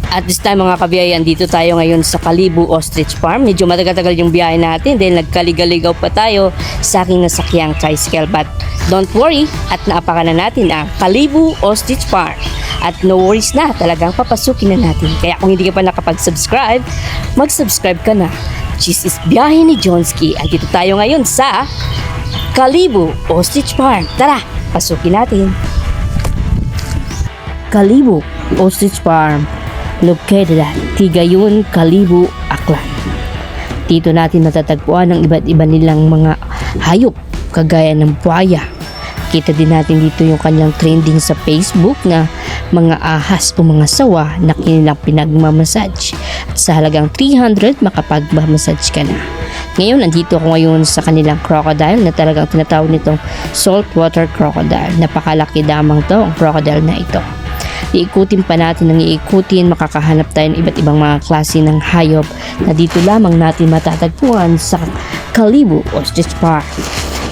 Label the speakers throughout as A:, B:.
A: At this time mga kabiyayan, dito tayo ngayon sa Kalibu Ostrich Farm. Medyo matagal-tagal yung biyahe natin dahil nagkaligaw pa tayo sa aking nasakyang tricycle. But don't worry, at naapaka na natin ang Kalibu Ostrich Farm. At no worries na, talagang papasukin na natin. Kaya kung hindi ka pa nakapag-subscribe, mag-subscribe ka na. This is Biyahe ni Johnsky. At dito tayo ngayon sa Kalibu Ostrich Farm. Tara, pasukin natin. Kalibu Ostrich Farm, located at Tigayon, Kalibu, Aklan. Dito natin matatagpuan ang iba't iba nilang mga hayop kagaya ng buhaya. Kita din natin dito yung kanyang trending sa Facebook na mga ahas o mga sawa na kanilang pinagmamassage. At sa halagang 300 makapagmamassage ka na. Ngayon, nandito ako ngayon sa kanilang crocodile na talagang tinatawag nitong saltwater crocodile. Napakalaki damang to ang crocodile na ito. Iikutin pa natin ng iikutin, makakahanap tayo ng iba't ibang mga klase ng hayop na dito lamang natin matatagpuan sa Kalibu Ostrich Park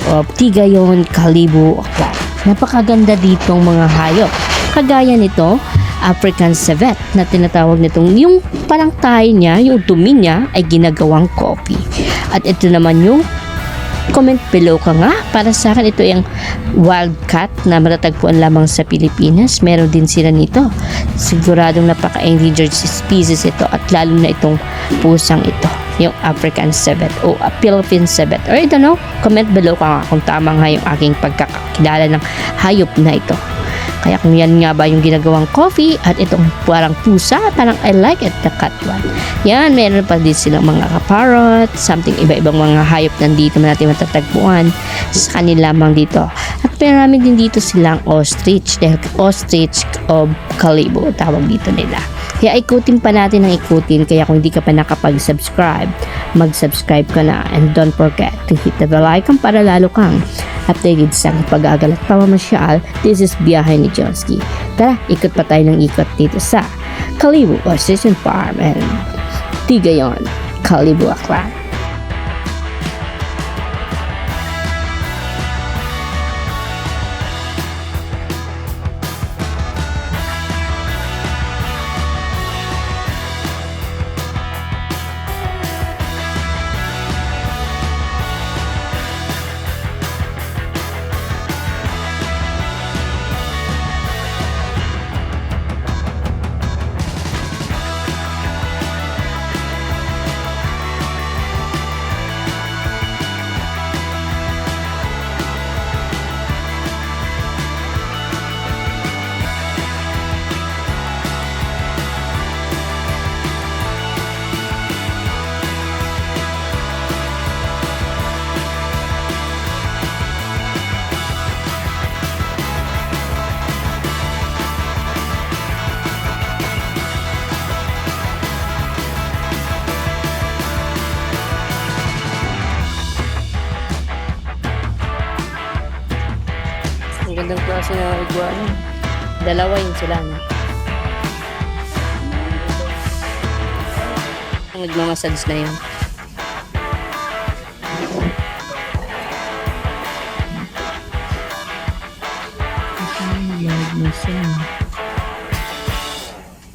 A: o Tigayon, Kalibu, Aklan. Napakaganda ditong mga hayop. Kagaya nito, African civet na tinatawag nitong yung parang tayo niya, yung dumi niya ay ginagawang coffee. At ito naman yung comment below ka nga. Para sa akin, ito yung wild cat na matatagpuan lamang sa Pilipinas. Meron din sila nito. Siguradong napaka-endangered species ito at lalo na itong pusang ito, yung African civet o Philippine civet. Or I don't know, comment below ka nga kung tama nga yung aking pagkakakilala ng hayop na ito. Kaya kung yan nga ba yung ginagawang coffee at itong parang pusa, parang I like it, the cat one. Yan, meron pa din silang mga kaparot, something iba-ibang mga hayop nandito na natin matatagpuan sa kanila lamang dito. At marami din dito silang ostrich, dahil ostrich of Kalibu, tawag dito nila. Kaya ikutin pa natin ang ikutin, kaya kung hindi ka pa nakapag-subscribe, mag-subscribe ka na and don't forget to hit the bell icon para lalo kang updated sa pag-aagal at pamamasyal. This is Biyahe ni Johnsky. Tara, ikot pa tayo ng ikot dito sa Kalibu Ostrich Farm and Tigayon, Kalibu, Aklan. Ang gandang klase na iguana. Dalawa yun sila na. Ang nagmamassage na yun.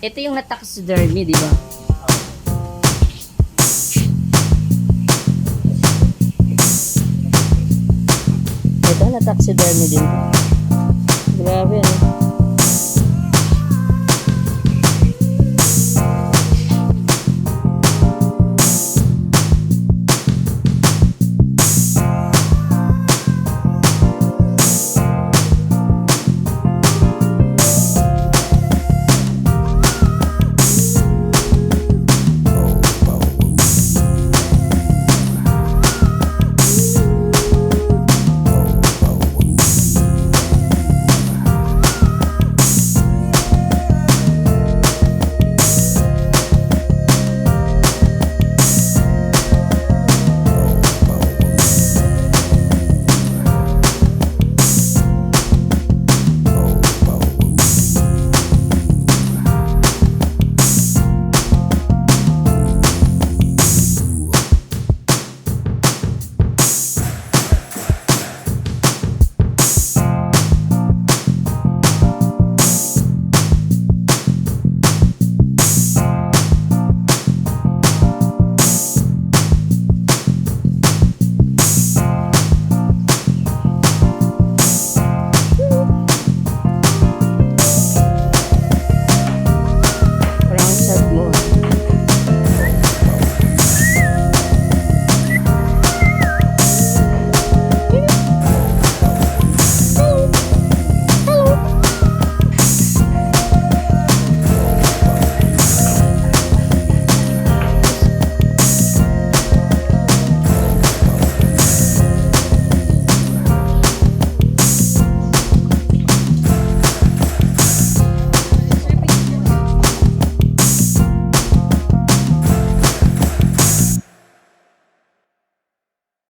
A: Ito yung taxidermy, di ba? Ito na taxidermy din. Grabe, ano?